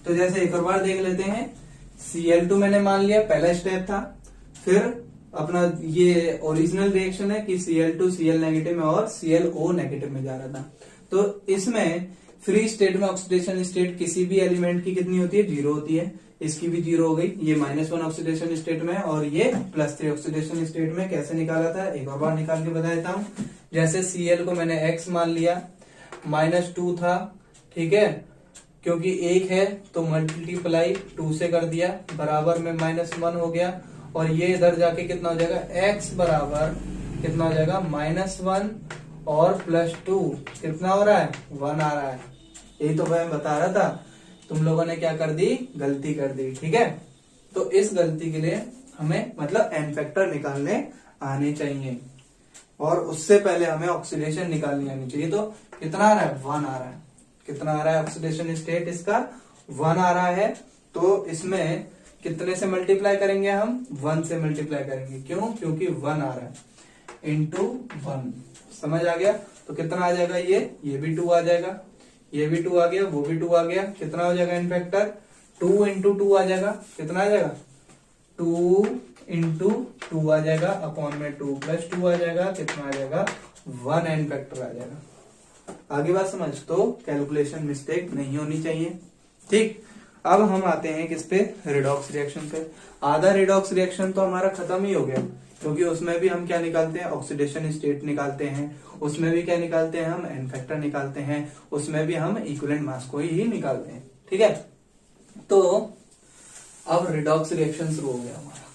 तो जैसे एक और बार देख लेते हैं, Cl2 मैंने मान लिया, पहला स्टेप था। फिर अपना ये ओरिजिनल रिएक्शन है कि Cl2 Cl नेगेटिव में और ClO नेगेटिव में जा रहा था। तो इसमें फ्री स्टेट में ऑक्सीडेशन स्टेट किसी भी एलिमेंट की कितनी होती है, 0 होती है। इसकी भी 0 हो गई। ये -1 ऑक्सीडेशन स्टेट में और ये +3 ऑक्सीडेशन स्टेट में। कैसे निकाला था, एक और बार निकाल के बता देता हूं। जैसे Cl को मैंने x मान लिया, -2 था, ठीक है, क्योंकि 1 है तो मल्टीप्लाई 2 से कर दिया, बराबर में -1 हो गया। और ये इधर जाके कितना हो जाएगा, x बराबर कितना हो जाएगा, -1 और +2 कितना हो रहा है, 1 आ रहा है। यही तो मैं बता रहा था, तुम लोगों ने क्या कर दी, गलती कर दी, ठीक है। तो इस गलती के लिए हमें मतलब एन फैक्टर निकालने आने चाहिए, और उससे पहले हमें ऑक्सीडेशन निकालनी आनी चाहिए। तो कितना आ रहा है, 1 आ रहा है। कितना आ रहा है ऑक्सीडेशन स्टेट इसका, 1 आ रहा है। तो इसमें कितने से मल्टीप्लाई करेंगे हम, 1 से मल्टीप्लाई करेंगे। क्यों, क्योंकि 1 आ रहा है, इंटू 1। समझ आ गया। तो कितना आ जाएगा, ये भी 2 आ जाएगा, ये भी 2 आ गया, वो भी 2 आ गया। कितना हो जाएगा इन फैक्टर, 2 इंटू 2 आ जाएगा। कितना आ जाएगा, 2 इंटू 2 आ जाएगा, अपॉन में 2 + 2 आ जाएगा। कितना आ जाएगा, 1 एन फैक्टर आ जाएगा। आगे बात समझ, तो कैलकुलेशन मिस्टेक नहीं होनी चाहिए, ठीक। अब हम आते हैं किस पे, रिडॉक्स रिएक्शन पे। आधा रिडॉक्स रिएक्शन तो हमारा खत्म ही हो गया, क्योंकि उसमें भी हम क्या निकालते हैं, ऑक्सीडेशन स्टेट निकालते हैं। उसमें भी क्या निकालते हैं, हम एन फैक्टर निकालते हैं। उसमें भी हम इक्विवेलेंट मास को ही निकालते हैं, ठीक है। तो अब रिडॉक्स रिएक्शन शुरू हो गया हमारा।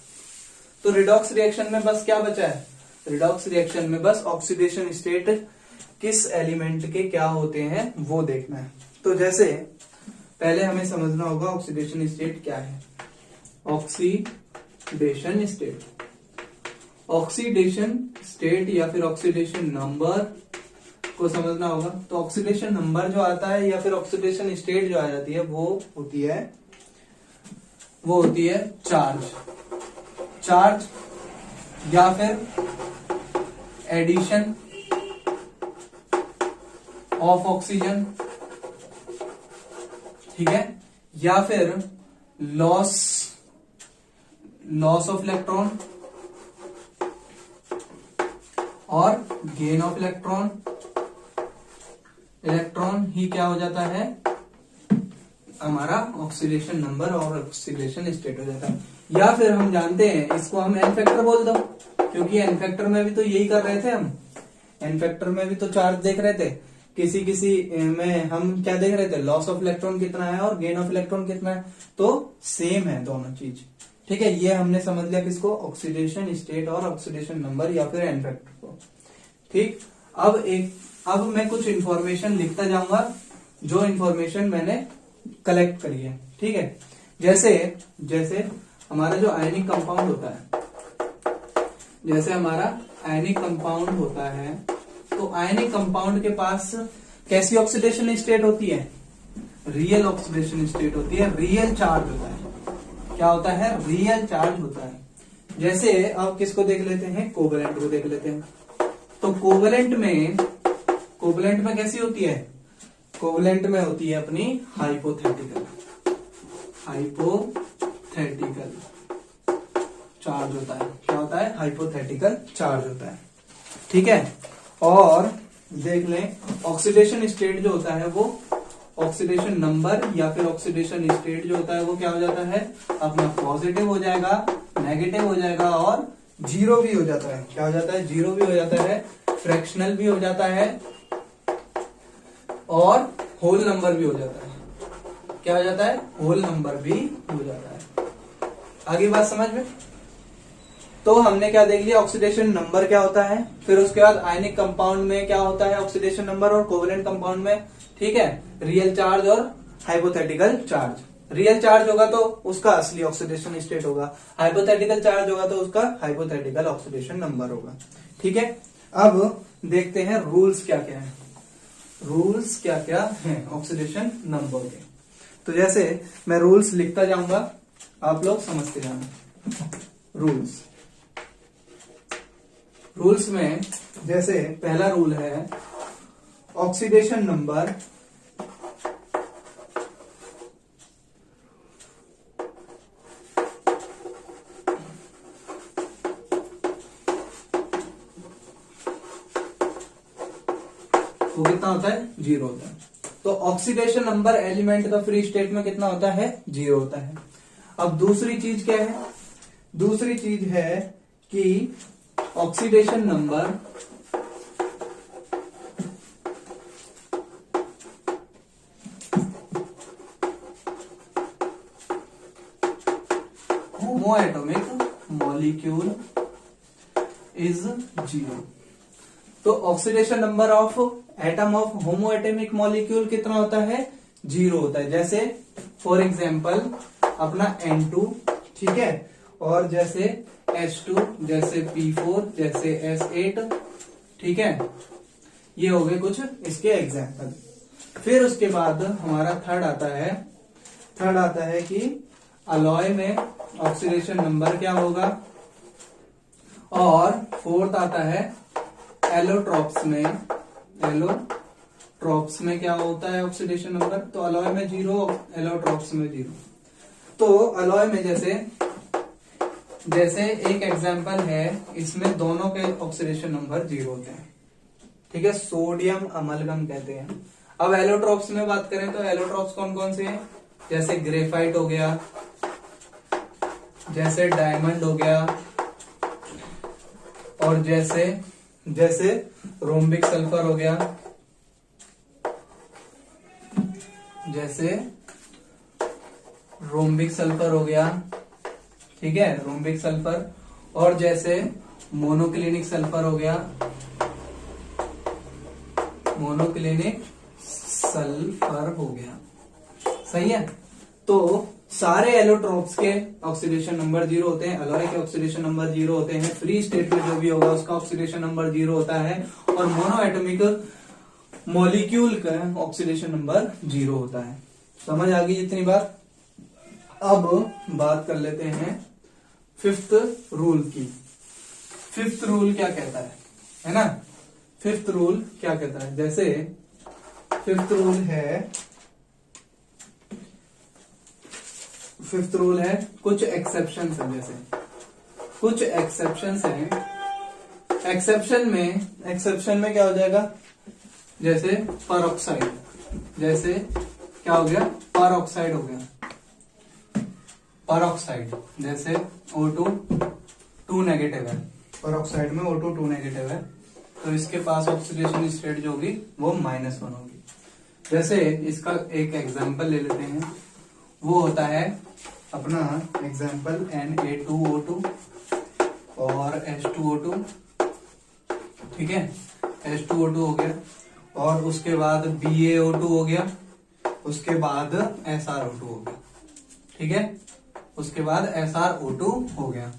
तो रिडॉक्स रिएक्शन में बस क्या बचा है, रिडॉक्स रिएक्शन में बस ऑक्सीडेशन स्टेट किस एलिमेंट के क्या होते हैं वो देखना है। तो जैसे पहले हमें समझना होगा ऑक्सीडेशन स्टेट क्या है। ऑक्सीडेशन स्टेट, ऑक्सीडेशन स्टेट या फिर ऑक्सीडेशन नंबर को समझना होगा। तो ऑक्सीडेशन नंबर जो आता है या फिर ऑक्सीडेशन स्टेट जो आ जाती है वो होती है चार्ज या फिर एडिशन ऑफ ऑक्सीजन, ठीक है, या फिर लॉस ऑफ इलेक्ट्रॉन और गेन ऑफ इलेक्ट्रॉन ही क्या हो जाता है, हमारा ऑक्सीडेशन नंबर और ऑक्सीडेशन स्टेट हो जाता है। या फिर हम जानते हैं इसको हम एन फैक्टर बोल दो, क्योंकि एन फैक्टर में भी तो यही कर रहे थे हम। एन फैक्टर में भी तो चार्ज देख रहे थे, किसी में हम क्या देख रहे थे, लॉस ऑफ इलेक्ट्रॉन कितना है और गेन ऑफ इलेक्ट्रॉन कितना है। तो सेम है दोनों चीज, ठीक है। ये हमने समझ लिया किसको, ऑक्सीडेशन स्टेट और ऑक्सीडेशन नंबर या फिर एन फैक्टर को, ठीक। अब मैं कुछ इंफॉर्मेशन लिखता जाऊंगा, जो इंफॉर्मेशन मैंने कलेक्ट करी है, ठीक है। जैसे हमारा जो आयनिक कंपाउंड होता है, जैसे हमारा आयनिक कंपाउंड होता है, तो आयनिक कंपाउंड के पास कैसी ऑक्सीडेशन स्टेट होती है, रियल ऑक्सीडेशन स्टेट होती है, रियल चार्ज होता है। क्या होता है, रियल चार्ज होता है। जैसे अब किसको देख लेते हैं, कोवेलेंट को देख लेते हैं। तो कोवेलेंट में कैसी होती है, कोवेलेंट में होती है अपनी हाइपोथेटिकल चार्ज होता है। क्या होता है, हाइपोथेटिकल चार्ज होता है, ठीक है। और देख लें ऑक्सीडेशन स्टेट जो होता है वो ऑक्सीडेशन नंबर या फिर ऑक्सीडेशन स्टेट जो होता है वो क्या हो जाता है, अपना पॉजिटिव हो जाएगा, नेगेटिव हो जाएगा और जीरो भी हो जाता है। क्या हो जाता है, जीरो भी हो जाता है, फ्रैक्शनल भी हो जाता है और होल नंबर भी हो जाता है। क्या हो जाता है, होल नंबर भी हो जाता है। आगे बात समझ में। तो हमने क्या देख लिया, ऑक्सीडेशन नंबर क्या होता है, फिर उसके बाद आयनिक कंपाउंड में क्या होता है ऑक्सीडेशन नंबर और कोवेलेंट कंपाउंड में, ठीक है, रियल चार्ज और हाइपोथेटिकल चार्ज। रियल चार्ज होगा तो उसका असली ऑक्सीडेशन स्टेट होगा, हाइपोथेटिकल चार्ज होगा तो उसका हाइपोथेटिकल ऑक्सीडेशन नंबर होगा, ठीक है। अब देखते हैं रूल्स क्या क्या है, रूल्स क्या क्या है ऑक्सीडेशन नंबर के। तो जैसे मैं रूल्स लिखता जाऊंगा, आप लोग समझते जाना। रूल्स में जैसे पहला रूल है ऑक्सीडेशन नंबर वो कितना होता है, 0 होता है। तो ऑक्सीडेशन नंबर एलिमेंट का फ्री स्टेट में कितना होता है, 0 होता है। अब दूसरी चीज क्या है, दूसरी चीज है कि oxidation number homoatomic molecule is 0। तो oxidation number of atom of homoatomic molecule कितना होता है, 0 होता है। जैसे फॉर एग्जांपल अपना N2, ठीक है, और जैसे H2, जैसे P4, जैसे S8, ठीक है, ये हो गए कुछ इसके एग्जांपल। फिर उसके बाद हमारा थर्ड आता है कि अलॉय में ऑक्सीडेशन नंबर क्या होगा, और फोर्थ आता है एलोट्रॉप्स में क्या होता है ऑक्सीडेशन नंबर। तो अलॉय में 0, एलोट्रॉप्स में 0। तो अलॉय में जैसे एक एग्जांपल है, इसमें दोनों के ऑक्सीडेशन नंबर 0 होते हैं, ठीक है, सोडियम अमलगम कहते हैं। अब एलोट्रॉप्स में बात करें तो एलोट्रॉप्स कौन कौन से हैं, जैसे ग्रेफाइट हो गया, जैसे डायमंड हो गया, और जैसे रोम्बिक सल्फर हो गया, जैसे रोम्बिक सल्फर हो गया, ठीक है, रोम्बिक सल्फर, और जैसे मोनोक्लिनिक सल्फर हो गया, मोनोक्लिनिक सल्फर हो गया, सही है। तो सारे एलोट्रॉप्स के ऑक्सीडेशन नंबर 0 होते हैं, अलॉय के ऑक्सीडेशन नंबर 0 होते हैं, फ्री स्टेट में जो भी होगा उसका ऑक्सीडेशन नंबर 0 होता है, और मोनोएटॉमिक मॉलिक्यूल का ऑक्सीडेशन नंबर 0 होता है। समझ आ गई इतनी बात। अब बात कर लेते हैं फिफ्थ रूल की। फिफ्थ रूल क्या कहता है ना, फिफ्थ रूल क्या कहता है, जैसे फिफ्थ रूल है कुछ एक्सेप्शंस है, जैसे कुछ एक्सेप्शंस हैं। एक्सेप्शन में क्या हो जाएगा, जैसे परऑक्साइड, जैसे क्या हो गया, परऑक्साइड हो गया, परऑक्साइड जैसे O2 2 नेगेटिव है, परऑक्साइड में O2 2 नेगेटिव है, तो इसके पास ऑक्सीडेशन स्टेट जो होगी वो -1 होगी। जैसे इसका एक एग्जांपल ले लेते हैं, वो होता है अपना एग्जांपल Na2O2 और H2O2, ठीक है, H2O2 हो गया, और उसके बाद BaO2 हो गया, उसके बाद SrO2 हो गया, ठीक है, उसके बाद SrO2 हो गया।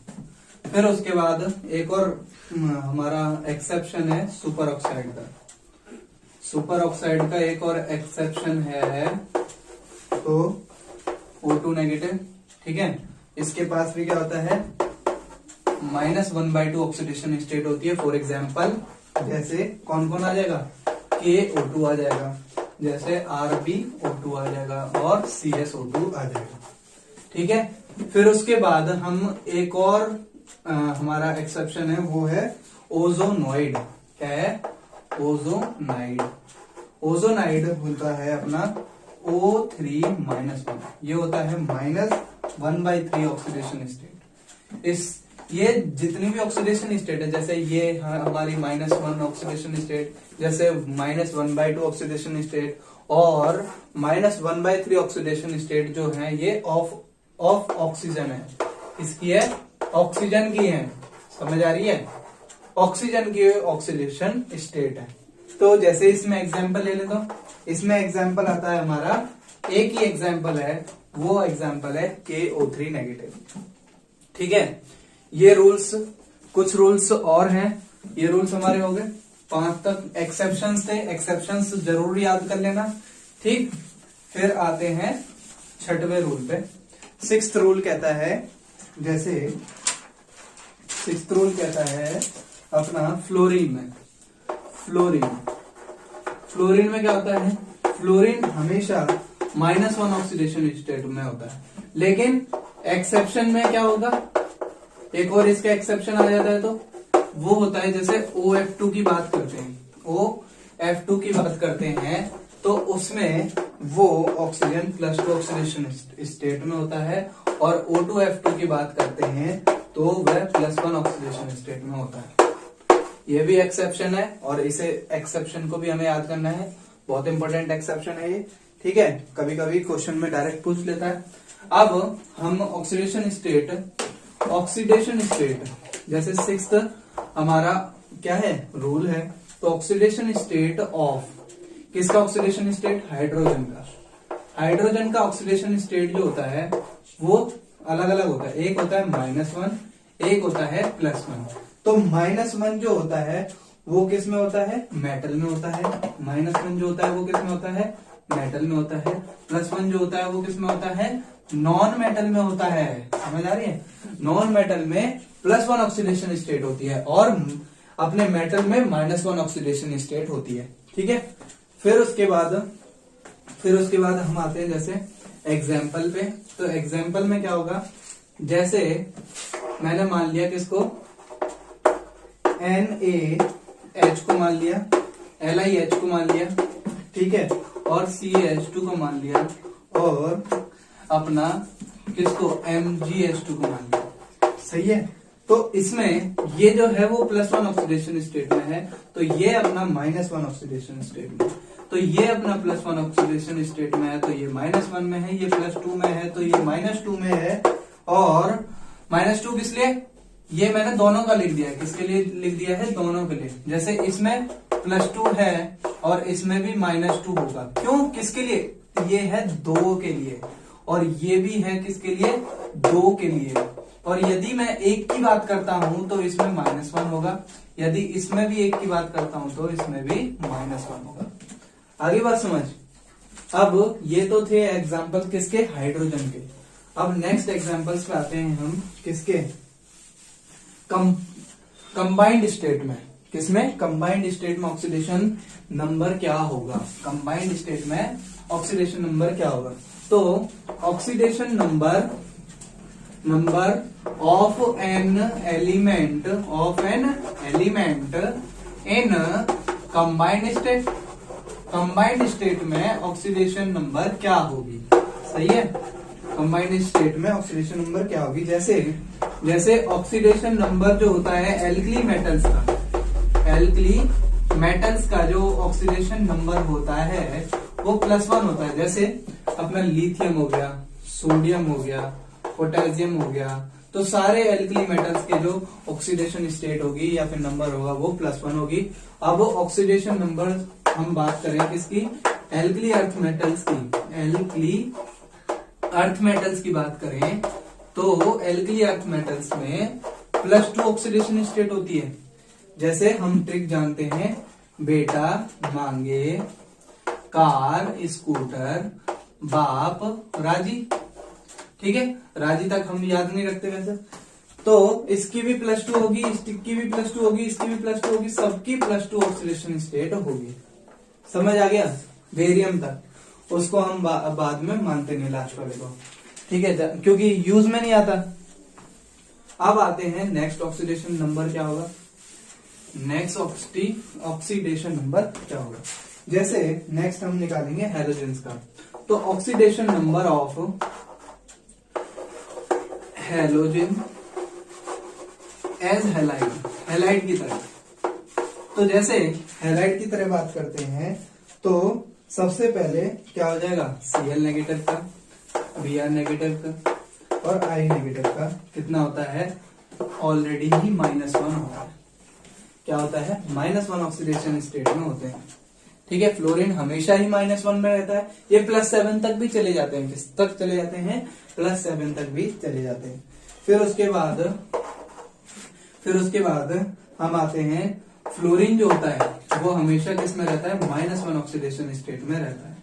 फिर उसके बाद एक और हमारा एक्सेप्शन है सुपर ऑक्साइड का। सुपर ऑक्साइड का एक और एक्सेप्शन है तो O2 नेगेटिव, ठीक है, इसके पास भी क्या होता है, -1/2 ऑक्सीडेशन स्टेट होती है। फॉर एग्जांपल जैसे कौन कौन आ जाएगा, KO2 आ जाएगा, जैसे RbO2 आ जाएगा, और CsO2 आ जाएगा, ठीक है। फिर उसके बाद हम एक और हमारा एक्सेप्शन है, वो है ओजोनॉइड। क्या है, ओजोनाइड। ओजोनाइड होता है अपना O3-1, ये होता है -1/3 ऑक्सीडेशन स्टेट। ये जितनी भी ऑक्सीडेशन स्टेट है, जैसे ये हमारी -1 ऑक्सीडेशन स्टेट, जैसे -1/2 ऑक्सीडेशन स्टेट, और -1/3 ऑक्सीडेशन स्टेट जो है, ये ऑफ ऑक्सीजन है। किसकी है, ऑक्सीजन की है, समझ आ रही है, ऑक्सीजन की ऑक्सीडेशन स्टेट है। तो जैसे इसमें एग्जांपल ले लेता हूं, इसमें एग्जांपल आता है हमारा, एक ही एग्जांपल है, वो एग्जांपल है KO3 नेगेटिव, ठीक है। ये रूल्स, कुछ रूल्स और हैं, ये रूल्स हमारे हो गए 5 तक। एक्सेप्शंस थे, एक्सेप्शंस जरूर याद कर लेना, ठीक। फिर आते हैं 6वें रूल पे। 6th रूल कहता है, जैसे 6th रूल कहता है अपना फ्लोरीन में क्या होता है, फ्लोरीन हमेशा -1 ऑक्सीडेशन स्टेट में होता है, लेकिन एक्सेप्शन में क्या होगा, एक और इसका एक्सेप्शन आ जाता है, तो वो होता है, जैसे OF2 की बात करते हैं, F2 की बात करते हैं तो उसमें वो ऑक्सीजन +2 ऑक्सीडेशन स्टेट में होता है, और O2F2 की बात करते हैं तो वह +1 ऑक्सीडेशन स्टेट में होता है। ये भी एक्सेप्शन है, और इसे एक्सेप्शन को भी हमें याद करना है, बहुत इंपॉर्टेंट एक्सेप्शन है ये। ठीक है, कभी कभी क्वेश्चन में डायरेक्ट पूछ लेता है। अब हम ऑक्सीडेशन स्टेट जैसे 6th हमारा क्या है, रूल है, तो ऑक्सीडेशन स्टेट ऑफ किसका ऑक्सीडेशन स्टेट, हाइड्रोजन का। हाइड्रोजन का ऑक्सीडेशन स्टेट जो होता है वो अलग अलग होता है, एक होता है -1, एक होता है +1। तो -1 जो होता है वो किस में होता है, मेटल में होता है। -1 जो होता है वो किस में होता है, मेटल में होता है। +1 जो होता है वो किस में होता है, नॉन मेटल में होता है। समझ आ रही है, नॉन मेटल में +1 ऑक्सीडेशन स्टेट होती है, और अपने मेटल में -1 ऑक्सीडेशन स्टेट होती है। ठीक है, फिर उसके बाद हम आते हैं जैसे एग्जाम्पल पे। तो एग्जाम्पल में क्या होगा, जैसे मैंने मान लिया किसको, NaH को मान लिया, LiH को मान लिया, ठीक है, और CH2 को मान लिया, और अपना किसको, MgH2 को मान लिया। सही है, तो इसमें ये जो है वो +1 ऑक्सीडेशन स्टेट में है, तो ये अपना -1 ऑक्सीडेशन स्टेट में, तो ये अपना +1 ऑक्सीडेशन स्टेट में है, तो ये -1 में है, ये +2 में है, तो ये -2 में है, और -2 किस लिए, ये मैंने दोनों का लिख दिया है। किसके लिए लिख दिया है, दोनों के लिए। जैसे इसमें +2 है और इसमें भी -2 होगा, क्यों, किसके लिए, ये है 2 के लिए, और ये भी है किसके लिए, 2 के लिए। और यदि मैं 1 की बात करता हूं तो इसमें -1 होगा, यदि इसमें भी 1 की बात करता हूं तो इसमें भी -1 होगा। आगे बात समझ। अब ये तो थे एग्जाम्पल किसके, हाइड्रोजन के। अब नेक्स्ट एग्जाम्पल्स पे आते हैं हम किसके, कंबाइंड स्टेट में। किसमें, कंबाइंड स्टेट में ऑक्सीडेशन नंबर क्या होगा, कंबाइंड स्टेट में ऑक्सीडेशन नंबर क्या होगा। तो oxidation number of an element in combined state में ऑक्सीडेशन नंबर क्या होगी। सही है, कंबाइंड स्टेट में ऑक्सीडेशन नंबर क्या होगी। जैसे ऑक्सीडेशन नंबर जो होता है एल्कली मेटल्स का जो ऑक्सीडेशन नंबर होता है वो +1 होता है। जैसे अपना लिथियम हो गया, सोडियम हो गया, पोटेशियम हो गया, तो सारे एल्कली मेटल्स के जो ऑक्सीडेशन स्टेट होगी या फिर नंबर होगा वो +1 होगी। अब ऑक्सीडेशन नंबर हम बात करें किसकी, एल्कली अर्थ मेटल्स की बात करें तो एल्कली अर्थ मेटल्स में +2 ऑक्सीडेशन स्टेट होती है। जैसे हम ट्रिक जानते हैं, बेटा मांगे कार स्कूटर बाप राजी। ठीक है, राजी तक हम याद नहीं रखते वैसे, तो इसकी भी +2 होगी, इसकी भी +2 होगी, इसकी भी +2 होगी, सबकी +2 ऑक्सीडेशन स्टेट होगी। समझ आ गया, बेरियम तक उसको हम बाद में मानते नहीं, लास्ट वाले को। ठीक है, क्योंकि यूज में नहीं आता। अब आते हैं नेक्स्ट ऑक्सीडेशन नंबर क्या होगा, नेक्स्ट ऑक्सीडेशन नंबर क्या होगा। जैसे नेक्स्ट हम निकालेंगे हैलोजेंस का, तो oxidation number of halogen as halide की तरह। तो जैसे हैलाइड की तरह बात करते हैं तो सबसे पहले क्या हो जाएगा, Cl नेगेटिव का, Br नेगेटिव का और I नेगेटिव का कितना होता है, ऑलरेडी ही -1 होता है। क्या होता है, -1 ऑक्सीडेशन स्टेट में होते हैं। ठीक है, फ्लोरीन हमेशा ही -1 में रहता है। ये +7 तक भी चले जाते हैं, किस तक चले जाते हैं, +7 तक भी चले जाते हैं। फिर उसके बाद हम आते हैं, फ्लोरीन जो होता है वो हमेशा किस में रहता है, -1 ऑक्सीडेशन स्टेट में रहता है।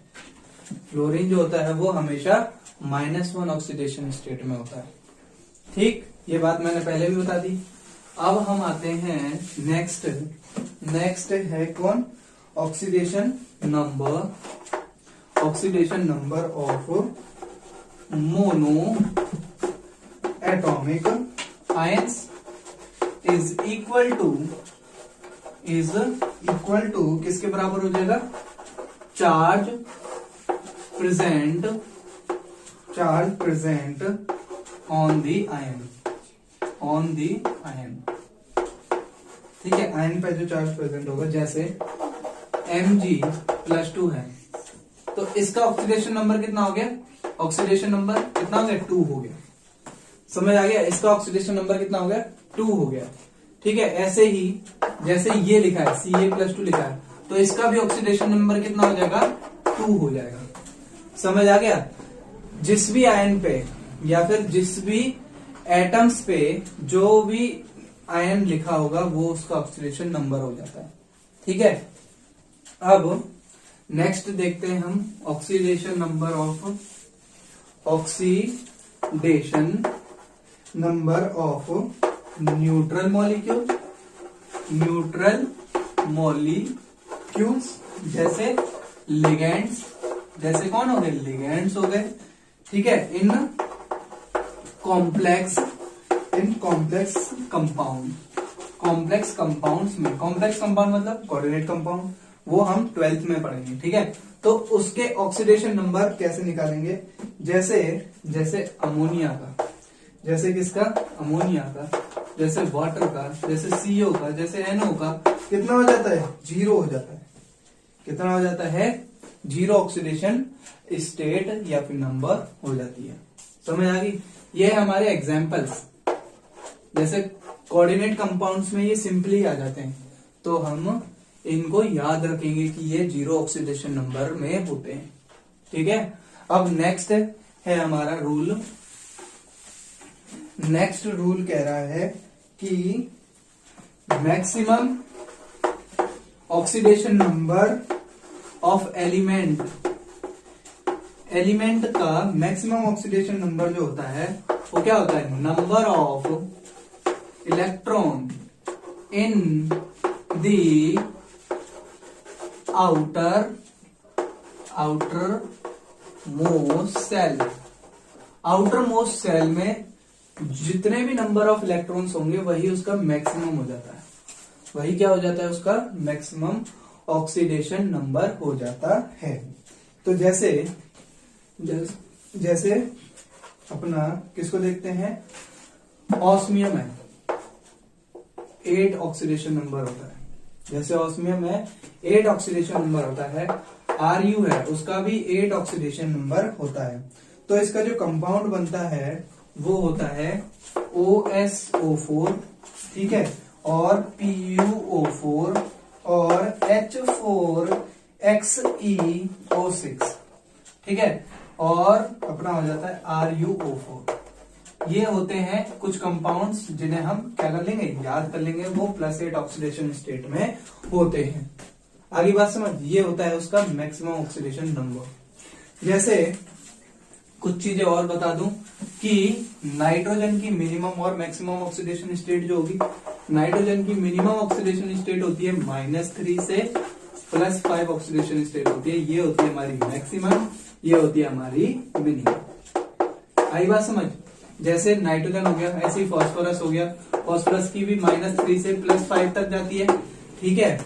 फ्लोरीन जो होता है वो हमेशा -1 ऑक्सीडेशन स्टेट में होता है। ठीक, ये बात मैंने पहले भी बता दी। अब हम आते हैं नेक्स्ट है कौन, oxidation number of mono atomic ions is equal to is equal to किसके बराबर हो जाएगा, charge present on the ion, ठीक है। आयन पे जो चार्ज प्रेजेंट होगा, जैसे Mg+2 है, तो इसका ऑक्सीडेशन नंबर कितना हो गया, ऑक्सीडेशन नंबर कितना हो गया, 2 हो गया। समझ आ गया, इसका ऑक्सीडेशन नंबर कितना हो गया, 2 हो गया, ठीक है। ऐसे ही जैसे ये लिखा है Ca+2 लिखा है, तो इसका भी ऑक्सीडेशन नंबर कितना हो जाएगा, 2 हो जाएगा। समझ आ गया। जिस भी आयन पे या फिर जिस भी एटम्स पे जो भी आयन लिखा होगा वो उसका ऑक्सीडेशन नंबर हो जाता है, ठीक है। अब नेक्स्ट देखते हैं हम oxidation number of neutral molecules, जैसे लिगेंड्स, जैसे कौन हो गए, लिगेंड्स हो गए, ठीक है। इन कॉम्प्लेक्स कंपाउंड्स में, कॉम्प्लेक्स कंपाउंड मतलब कोऑर्डिनेट कंपाउंड, वो हम 12th में पढ़ेंगे, ठीक है। तो उसके ऑक्सीडेशन नंबर कैसे निकालेंगे, जैसे अमोनिया का, जैसे किसका, अमोनिया का, जैसे वाटर का, जैसे CO का, जैसे NO का, कितना हो जाता है, 0 हो जाता है। कितना हो जाता है, 0 ऑक्सीडेशन स्टेट या फिर नंबर हो जाती है। समझ आ गई। ये है हमारे एग्जाम्पल्स। जैसे कोऑर्डिनेट कंपाउंड्स में ये सिंपली आ जाते हैं, तो हम इनको याद रखेंगे कि ये 0 ऑक्सीडेशन नंबर में होते हैं, ठीक है। अब नेक्स्ट है हमारा रूल। नेक्स्ट रूल कह रहा है कि maximum oxidation number of element का मैक्सिमम ऑक्सीडेशन नंबर जो होता है वो क्या होता है, number of electron in the outermost shell में जितने भी नंबर ऑफ इलेक्ट्रॉन्स होंगे वही उसका मैक्सिमम हो जाता है, वही क्या हो जाता है, उसका मैक्सिमम ऑक्सीडेशन नंबर हो जाता है। तो जैसे अपना किसको देखते हैं, ऑस्मियम है, 8 ऑक्सीडेशन नंबर होता है। जैसे ऑस्मियम है 8 ऑक्सीडेशन नंबर होता है। Ru है, उसका भी 8 ऑक्सीडेशन नंबर होता है। तो इसका जो कंपाउंड बनता है वो होता है OSO4, ठीक है, और PuO4 और H4XeO6, ठीक है, और अपना हो जाता है RuO4। ये होते हैं कुछ कंपाउंड्स जिन्हें हम क्या कर लेंगे, याद कर लेंगे, वो +8 ऑक्सीडेशन स्टेट में होते हैं। आगे बात समझ, ये होता है उसका मैक्सिमम ऑक्सीडेशन नंबर। जैसे कुछ चीजें और बता दूं कि नाइट्रोजन की मिनिमम और मैक्सिमम ऑक्सीडेशन स्टेट जो होगी, नाइट्रोजन की मिनिमम ऑक्सीडेशन स्टेट होती है -3 से +5 ऑक्सीडेशन स्टेट होती है, ये होती है हमारी मैक्सिमम, ये होती है हमारी मिनिमम। आई बात समझ। जैसे नाइट्रोजन हो गया, ऐसे ही फास्फोरस हो गया, फास्फोरस की भी -3 से +5 तक जाती है, ठीक है।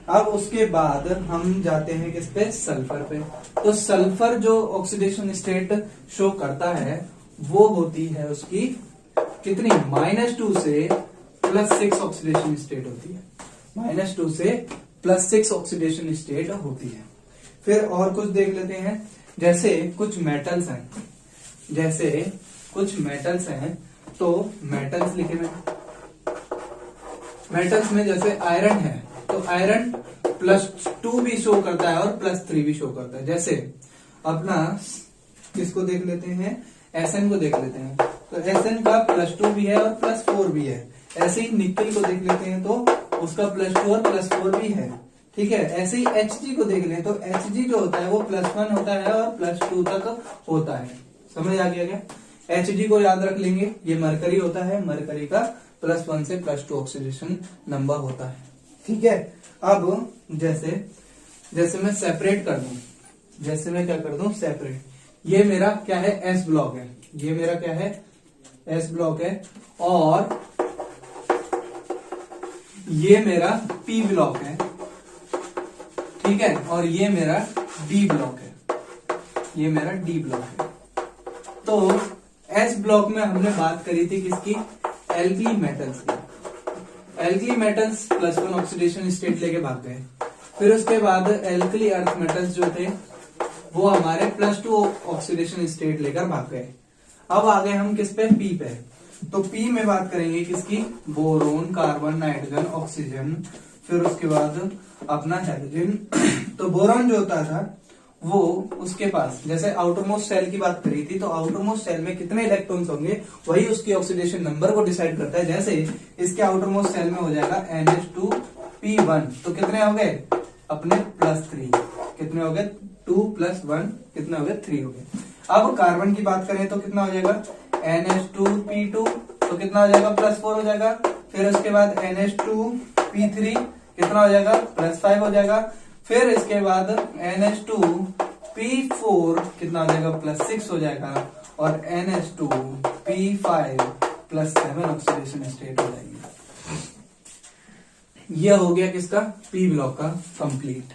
अब उसके बाद हम जाते हैं किस पे, सल्फर पे। तो सल्फर जो ऑक्सीडेशन स्टेट शो करता है वो होती है उसकी कितनी, -2 से +6 ऑक्सीडेशन स्टेट होती है, -2 से +6 ऑक्सीडेशन स्टेट होती है। फिर और कुछ देख लेते हैं। जैसे कुछ मेटल्स हैं, तो मेटल्स लिखे में, मेटल्स में जैसे आयरन है, तो आयरन +2 भी शो करता है और +3 भी शो करता है। जैसे अपना किसको देख लेते हैं, Sn को देख लेते हैं, तो Sn का +2 भी है और +4 भी है। ऐसे ही निकल को देख लेते हैं, तो उसका +2 और +4 भी है, ठीक है। ऐसे ही Hg को देख लें, तो Hg जो होता है वो +1 होता है और +2 तक होता है। समझ आ गया क्या। Hg को याद रख लेंगे, ये मरकरी होता है, मरकरी का +1 से +2 ऑक्सीडेशन नंबर होता है, ठीक है। अब जैसे मैं सेपरेट कर दूं, जैसे मैं क्या कर दूं, सेपरेट, ये मेरा क्या है, S ब्लॉक है, ये मेरा क्या है, S ब्लॉक है, और ये मेरा पी ब्लॉक है, ठीक है, और ये मेरा डी ब्लॉक है, ये मेरा डी ब्लॉक है। तो एस ब्लॉक में हमने बात करी थी किसकी, एल्कली मेटल्स की। एल्कली मेटल्स +1 ऑक्सीडेशन स्टेट लेके भाग गए। फिर उसके बाद एल्कली अर्थ मेटल्स जो थे वो हमारे +2 ऑक्सीडेशन स्टेट लेकर भाग गए। अब आ गए हम किस पे, पी पे। तो पी में बात करेंगे किसकी, बोरोन, कार्बन, नाइट्रोजन, ऑक्सीजन, फिर उसके बाद अपना हाइड्रोजन। तो बोरोन जो होता था वो उसके पास, जैसे आउटरमोस्ट सेल की बात करी थी, तो आउटरमोस्ट सेल में कितने इलेक्ट्रॉन्स होंगे वही उसकी ऑक्सीडेशन नंबर को डिसाइड करता है। जैसे इसके आउटरमोस्ट सेल में हो जाएगा NH2P1, तो कितने हो गए अपने +3, कितने हो गए 2 + 1 कितने हो गए 3 हो गए। अब कार्बन की बात करें तो कितना हो जाएगा NH2P2, तो कितना हो जाएगा +4 हो जाएगा। फिर उसके बाद NH2P3 कितना हो जाएगा +5 हो जाएगा। फिर इसके बाद NH2P4 कितना हो जाएगा +6 हो जाएगा, और NH2P5 +7 ऑक्सीडेशन स्टेट हो जाएगी। यह हो गया किसका, पी ब्लॉक का कंप्लीट।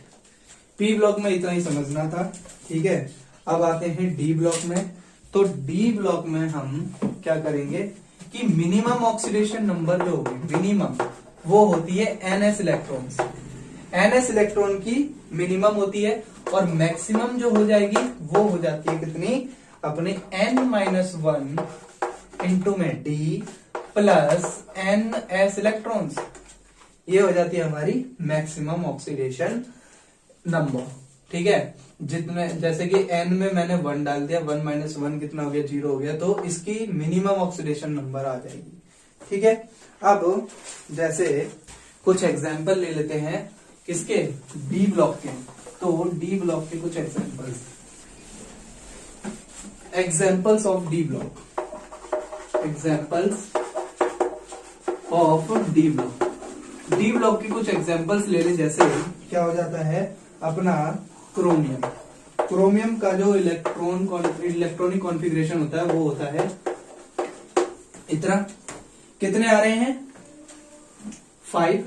पी ब्लॉक में इतना ही समझना था, ठीक है। अब आते हैं डी ब्लॉक में। तो डी ब्लॉक में हम क्या करेंगे कि मिनिमम ऑक्सीडेशन नंबर जो होगी, मिनिमम वो होती है NS इलेक्ट्रॉन्स। NS इलेक्ट्रॉन की मिनिमम होती है, और मैक्सिमम जो हो जाएगी वो हो जाती है कितनी, अपने N-1 इंटू में D प्लस NS इलेक्ट्रॉन्स। ये हो जाती है हमारी मैक्सिमम ऑक्सीडेशन नंबर, ठीक है। जितने, जैसे कि N में मैंने 1 डाल दिया, 1 - 1 कितना हो गया 0 हो गया, तो इसकी मिनिमम ऑक्सीडेशन नंबर आ जाएगी, ठीक है। अब जैसे कुछ एग्जाम्पल ले लेते हैं किसके, डी ब्लॉक के। तो डी ब्लॉक के कुछ examples of D block, examples of D block. D block की कुछ एग्जाम्पल्स ले लें। जैसे क्या हो जाता है अपना क्रोमियम। क्रोमियम का जो इलेक्ट्रॉनिक कॉन्फ़िगरेशन होता है वो होता है इतना, कितने आ रहे हैं 5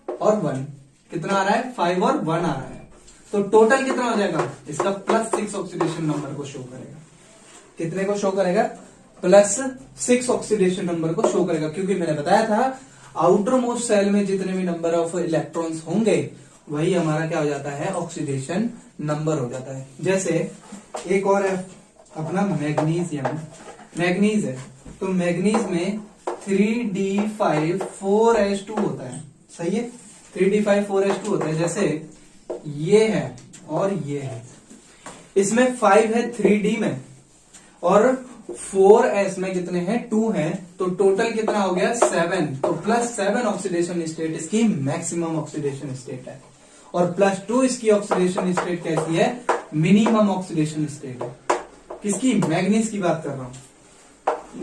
और 1, कितना आ रहा है 5 और 1 आ रहा है। तो टोटल कितना हो जाएगा इसका, +6 ऑक्सीडेशन नंबर को शो करेगा। कितने को शो करेगा, +6 ऑक्सीडेशन नंबर को शो करेगा, क्योंकि मैंने बताया था आउटर मोस्ट सेल में जितने भी नंबर ऑफ इलेक्ट्रॉन्स होंगे वही हमारा क्या हो जाता है, ऑक्सीडेशन नंबर हो जाता है। जैसे एक और है अपना मैग्नीशियम, मैग्नीज है, तो मैग्नीज में 3D5 4S2 होता है, सही है, 3D5 4S2 होता है। जैसे ये है और ये है, इसमें 5 है 3D में और 4S में कितने हैं 2 हैं, तो टोटल कितना हो गया 7, तो +7 ऑक्सीडेशन स्टेट इसकी मैक्सिमम ऑक्सीडेशन स्टेट है, और +2 इसकी ऑक्सीडेशन स्टेट कैसी है, मिनिमम ऑक्सीडेशन स्टेट है। किसकी, मैग्नीज की बात कर रहा हूं,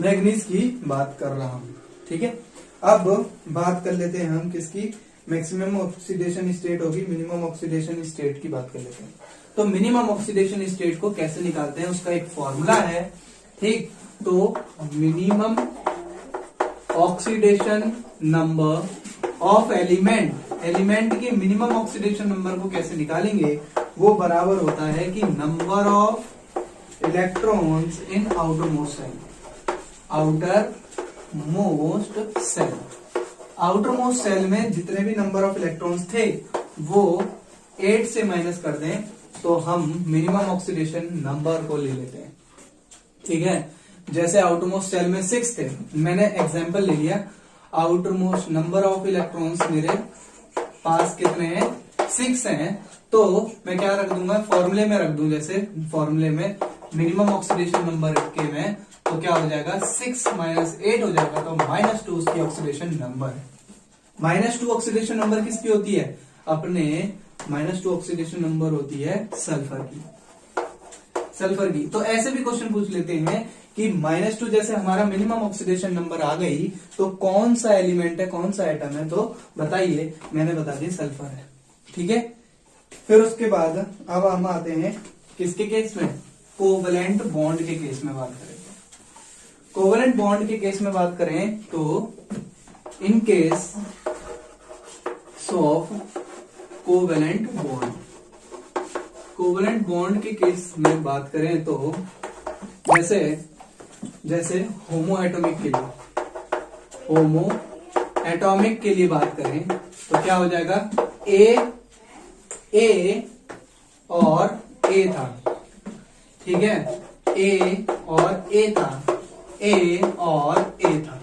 मैग्नीज की बात कर रहा हूं, ठीक है। अब बात कर लेते हैं हम किसकी, मैक्सिमम ऑक्सीडेशन स्टेट होगी, मिनिमम ऑक्सीडेशन स्टेट की बात कर लेते हैं। तो मिनिमम ऑक्सीडेशन स्टेट को कैसे निकालते हैं, उसका एक फॉर्मूला है, ठीक। तो minimum oxidation number of element के मिनिमम ऑक्सीडेशन नंबर को कैसे निकालेंगे, वो बराबर होता है कि number of electrons in outermost shell. Outermost shell में जितने भी नंबर ऑफ इलेक्ट्रॉन्स थे वो 8 से माइनस कर दें तो हम मिनिमम ऑक्सीडेशन नंबर को ले लेते हैं, ठीक है। जैसे आउटर मोस्ट सेल में 6 थे, मैंने एग्जांपल ले लिया, outer most number of electrons मेरे पास कितने हैं 6 हैं, तो मैं क्या रख दूंगा, फॉर्मूले में रख दूं। जैसे फॉर्मूले में मिनिमम ऑक्सीडेशन नंबर के में तो क्या हो जाएगा 6 - 8 हो जाएगा, तो -2 उसकी ऑक्सीडेशन नंबर है। -2 ऑक्सीडेशन नंबर किसकी होती है, अपने -2 ऑक्सीडेशन नंबर होती है सल्फर की। तो ऐसे भी क्वेश्चन पूछ लेते हैं कि -2 जैसे हमारा मिनिमम ऑक्सीडेशन नंबर आ गई तो कौन सा एलिमेंट है, कौन सा एटम है, तो बताइए, मैंने बता दिया सल्फर है, ठीक है। फिर उसके बाद अब हम आते हैं किसके केस में, कोवलेंट बॉन्ड के केस में बात करेंगे। कोवलेंट बॉन्ड के केस में बात करें तो in case of covalent bond. Covalent bond के केस में बात करें तो जैसे होमो एटॉमिक के लिए बात करें तो क्या हो जाएगा, ए और ए था, ठीक है, ए और ए था, ए और ए था,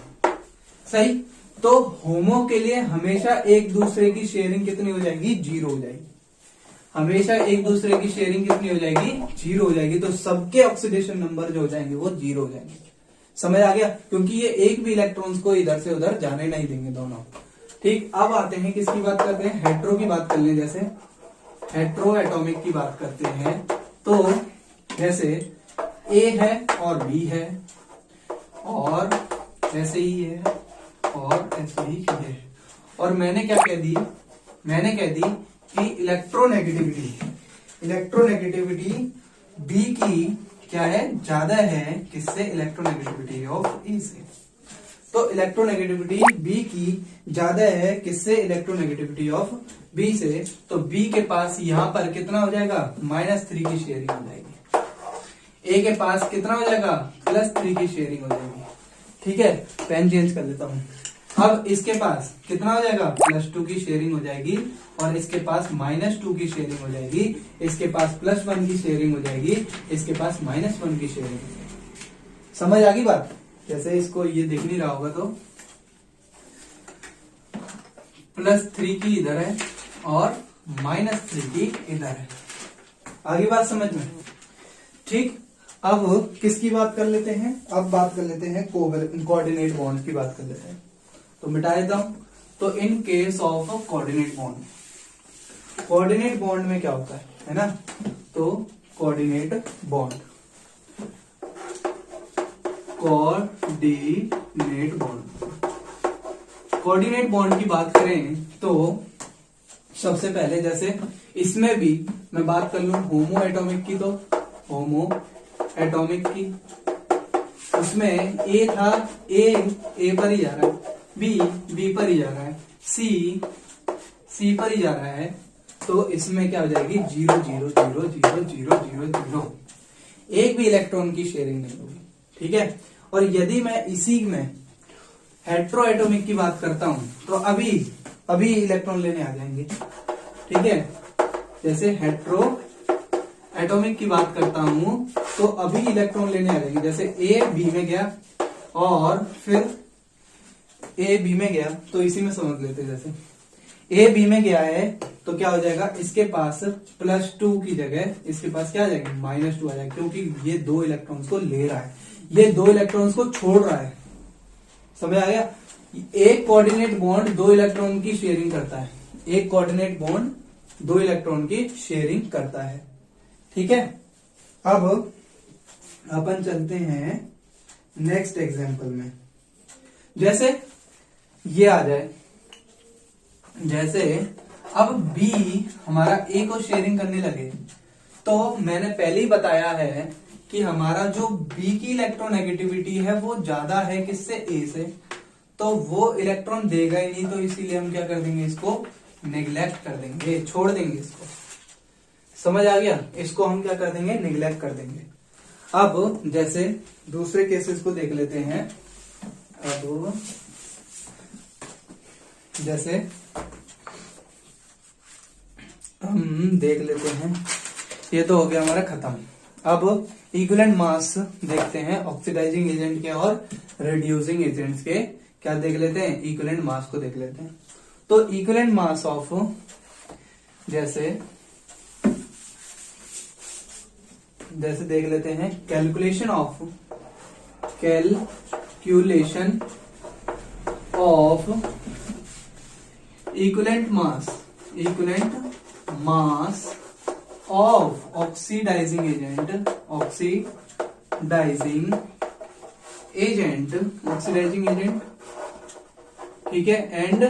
सही। तो होमो के लिए हमेशा एक दूसरे की शेयरिंग कितनी हो जाएगी, 0 हो जाएगी। हमेशा एक दूसरे की शेयरिंग कितनी हो जाएगी, 0 हो जाएगी। तो सबके ऑक्सीडेशन नंबर जो हो जाएंगे वो 0 हो जाएंगे। समझ आ गया, क्योंकि ये एक भी इलेक्ट्रॉन्स को इधर से उधर जाने नहीं देंगे दोनों। ठीक, अब आते हैं किसकी बात करते हैं, हेट्रो की बात कर लें। जैसे हेट्रो एटॉमिक की बात करते हैं तो जैसे ए है और बी है और ऐसे ही है और ऐसे ही है। और मैंने क्या कह दी, कि इलेक्ट्रोनेगेटिविटी बी की क्या है, ज्यादा है किससे, इलेक्ट्रोनेगेटिविटी ऑफ ए से। तो इलेक्ट्रोनेगेटिविटी बी की ज्यादा है किससे, इलेक्ट्रोनेगेटिविटी ऑफ बी से। तो बी के पास यहां पर कितना हो जाएगा, -3 की शेयरिंग हो जाएगी। ए के पास कितना हो जाएगा, +3 की शेयरिंग हो जाएगी। ठीक है, पेन चेंज कर लेता हूं। अब इसके पास कितना हो जाएगा, +2 की शेयरिंग हो जाएगी और इसके पास -2 की शेयरिंग हो जाएगी, इसके पास +1 की शेयरिंग हो जाएगी, इसके पास -1 की शेयरिंग हो जाएगी। समझ आ गई बात। जैसे इसको ये दिख नहीं रहा होगा तो +3 की इधर है और -3 की इधर है। आगे बात समझ में। ठीक, अब किसकी बात कर लेते हैं, अब बात कर लेते हैं कोऑर्डिनेट बॉन्ड की बात कर लेते हैं। तो मिटा देता हूं। तो in case of coordinate bond में क्या होता है ना, तो कोऑर्डिनेट बॉन्ड की बात करें तो सबसे पहले जैसे इसमें भी मैं बात कर लूं होमो एटॉमिक की, तो होमो एटॉमिक की उसमें ए था, ए पर ही जा रहा है, बी पर ही जा रहा है, सी पर ही जा रहा है। तो इसमें क्या हो जाएगी, 0 0 0 0 0 0 0, एक भी इलेक्ट्रॉन की शेयरिंग नहीं होगी। ठीक है, और यदि मैं इसी में हेट्रो एटॉमिक की बात करता हूं तो अभी इलेक्ट्रॉन लेने आ जाएंगे। ठीक है, जैसे हेट्रो एटॉमिक की बात करता हूं तो अभी इलेक्ट्रॉन लेने आ जाएंगे। जैसे ए बी में गया और फिर ए बी में गया, तो इसी में समझ लेते हैं। जैसे ए बी में गया है तो क्या हो जाएगा, इसके पास +2 की जगह इसके पास क्या आ जाएगा, -2 आ जाएगा, क्योंकि ये 2 इलेक्ट्रॉन्स को ले रहा है, ये 2 इलेक्ट्रॉन्स को छोड़ रहा है। समझ आ गया। एक कोऑर्डिनेट बॉन्ड 2 इलेक्ट्रॉन की शेयरिंग करता है, एक कोऑर्डिनेट बॉन्ड 2 इलेक्ट्रॉन की शेयरिंग करता है। ठीक है, अब अपन चलते हैं नेक्स्ट एग्जांपल में। जैसे ये आ जाए, जैसे अब बी हमारा ए को शेयरिंग करने लगे, तो मैंने पहले ही बताया है कि हमारा जो बी की इलेक्ट्रोनेगेटिविटी है वो ज्यादा है किससे, ए से, तो वो इलेक्ट्रॉन देगा ही नहीं। तो इसीलिए हम क्या कर देंगे, इसको नेग्लेक्ट कर देंगे, छोड़ देंगे इसको। समझ आ गया, इसको हम क्या कर देंगे, नेग्लेक्ट कर देंगे। अब जैसे दूसरे केसेस को देख लेते हैं। अब जैसे हम देख लेते हैं, ये तो हो गया हमारा खत्म। अब इक्विवेलेंट मास देखते हैं ऑक्सीडाइजिंग एजेंट के और रिड्यूसिंग एजेंट्स के। क्या देख लेते हैं, इक्विवेलेंट मास को देख लेते हैं। तो इक्विवेलेंट मास ऑफ जैसे देख लेते हैं, calculation of equivalent mass of oxidising agent, ठीक है, एंड